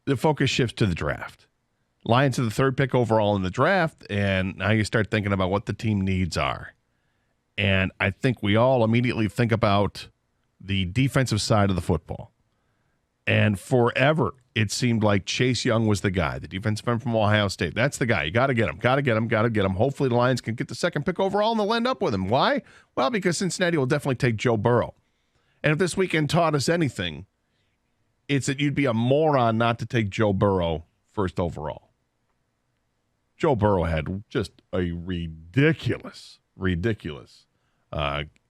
the focus shifts to the draft. Lions are the third pick overall in the draft, and now you start thinking about what the team needs are. And I think we all immediately think about the defensive side of the football. And forever, it seemed like Chase Young was the guy, the defensive end from Ohio State. That's the guy. You got to get him. Hopefully the Lions can get the second pick overall, and they'll end up with him. Why? Well, because Cincinnati will definitely take Joe Burrow. And if this weekend taught us anything, it's that you'd be a moron not to take Joe Burrow first overall. Joe Burrow had just a ridiculous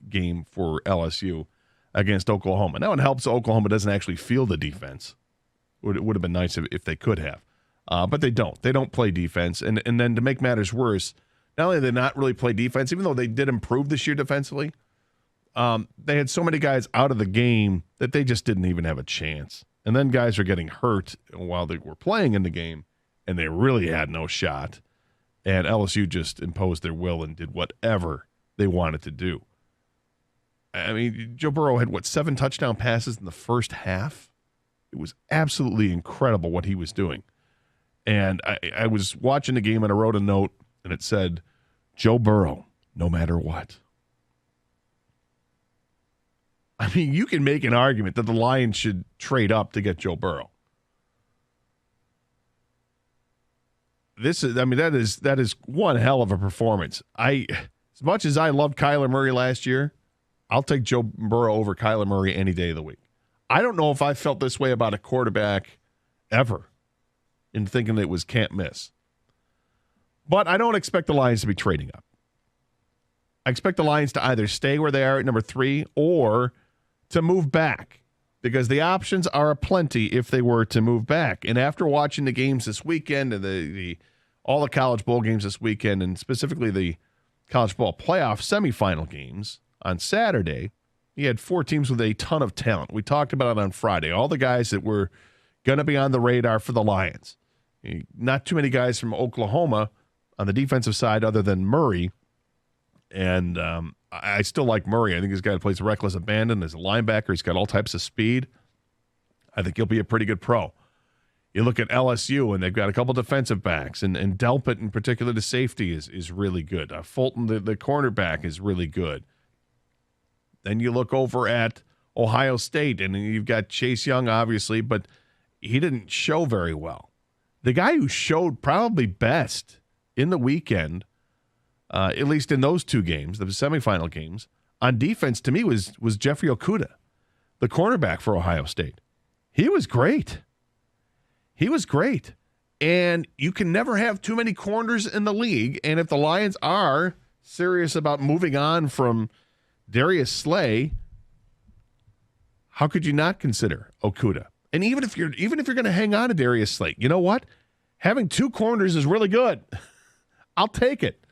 game for LSU against Oklahoma. Now it helps Oklahoma doesn't actually feel the defense. It would have been nice if they could have. But they don't. They don't play defense. And then to make matters worse, not only did they not really play defense, even though they did improve this year defensively, they had so many guys out of the game that they just didn't even have a chance. And then guys are getting hurt while they were playing in the game, and they really had no shot. And LSU just imposed their will and did whatever they wanted to do. I mean, Joe Burrow had, 7 touchdown passes in the first half? It was absolutely incredible what he was doing. And I was watching the game, and I wrote a note, and it said, Joe Burrow, no matter what. I mean, you can make an argument that the Lions should trade up to get Joe Burrow. That is one hell of a performance. As much as I loved Kyler Murray last year, I'll take Joe Burrow over Kyler Murray any day of the week. I don't know if I felt this way about a quarterback ever in thinking that it was can't miss. But I don't expect the Lions to be trading up. I expect the Lions to either stay where they are at number 3 or to move back, because the options are aplenty if they were to move back. And after watching the games this weekend and all the college bowl games this weekend, and specifically the college ball playoff semifinal games on Saturday, you had 4 teams with a ton of talent. We talked about it on Friday. All the guys that were going to be on the radar for the Lions. Not too many guys from Oklahoma on the defensive side other than Murray. And I still like Murray. I think he's a guy who plays reckless abandon as a linebacker. He's got all types of speed. I think he'll be a pretty good pro. You look at LSU, and they've got a couple defensive backs, and Delpit in particular, the safety, is really good. Fulton, the cornerback, is really good. Then you look over at Ohio State, and you've got Chase Young, obviously, but he didn't show very well. The guy who showed probably best in the weekend, at least in those 2 games, the semifinal games, on defense to me was Jeffrey Okudah, the cornerback for Ohio State. He was great. And you can never have too many corners in the league. And if the Lions are serious about moving on from Darius Slay, how could you not consider Okudah? And even if you're going to hang on to Darius Slay, you know what? Having 2 corners is really good. I'll take it.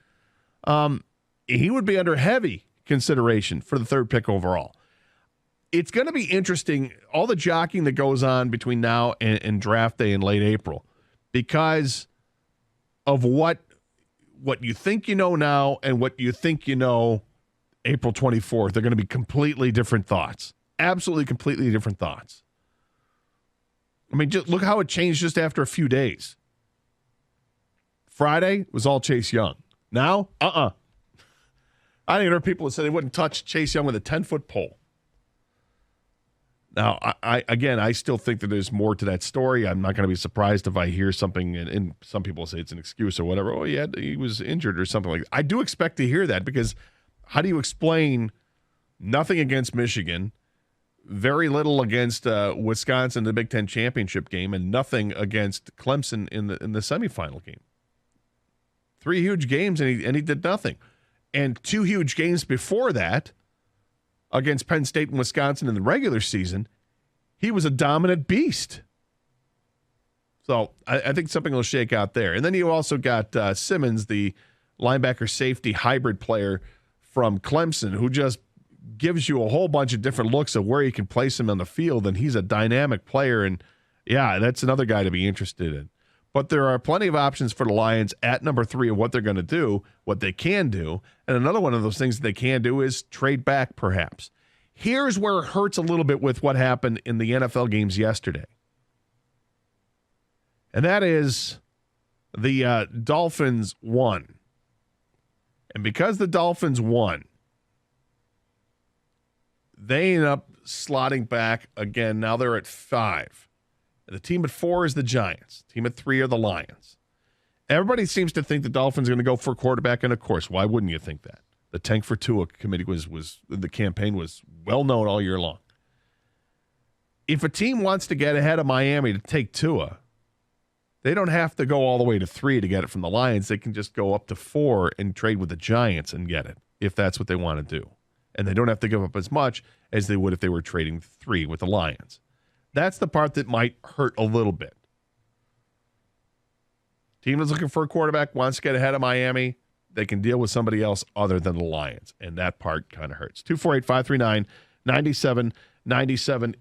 He would be under heavy consideration for the 3rd pick overall. It's going to be interesting, all the jockeying that goes on between now and draft day in late April, because of what you think you know now and what you think you know April 24th. They're going to be completely different thoughts. Absolutely completely different thoughts. I mean, just look how it changed just after a few days. Friday was all Chase Young. Now, I think there are people that said they wouldn't touch Chase Young with a 10-foot pole. Now, I still think that there's more to that story. I'm not going to be surprised if I hear something, and some people say it's an excuse or whatever. Oh, he was injured or something like that. I do expect to hear that, because how do you explain nothing against Michigan, very little against Wisconsin in the Big Ten championship game, and nothing against Clemson in the semifinal game? 3 huge games, and he did nothing. And 2 huge games before that, against Penn State and Wisconsin in the regular season, he was a dominant beast. So I think something will shake out there. And then you also got Simmons, the linebacker safety hybrid player from Clemson, who just gives you a whole bunch of different looks of where you can place him on the field, and he's a dynamic player. And, yeah, that's another guy to be interested in. But there are plenty of options for the Lions at number 3 of what they're going to do, what they can do. And another one of those things that they can do is trade back, perhaps. Here's where it hurts a little bit with what happened in the NFL games yesterday. And that is the Dolphins won. And because the Dolphins won, they end up slotting back again. Now they're at 5. The team at 4 is the Giants. Team at 3 are the Lions. Everybody seems to think the Dolphins are going to go for a quarterback, and of course, why wouldn't you think that? The Tank for Tua committee was the campaign was well known all year long. If a team wants to get ahead of Miami to take Tua, they don't have to go all the way to 3 to get it from the Lions. They can just go up to 4 and trade with the Giants and get it, if that's what they want to do. And they don't have to give up as much as they would if they were trading 3 with the Lions. That's the part that might hurt a little bit. Team is looking for a quarterback, wants to get ahead of Miami. They can deal with somebody else other than the Lions, and that part kind of hurts. 248-539-9797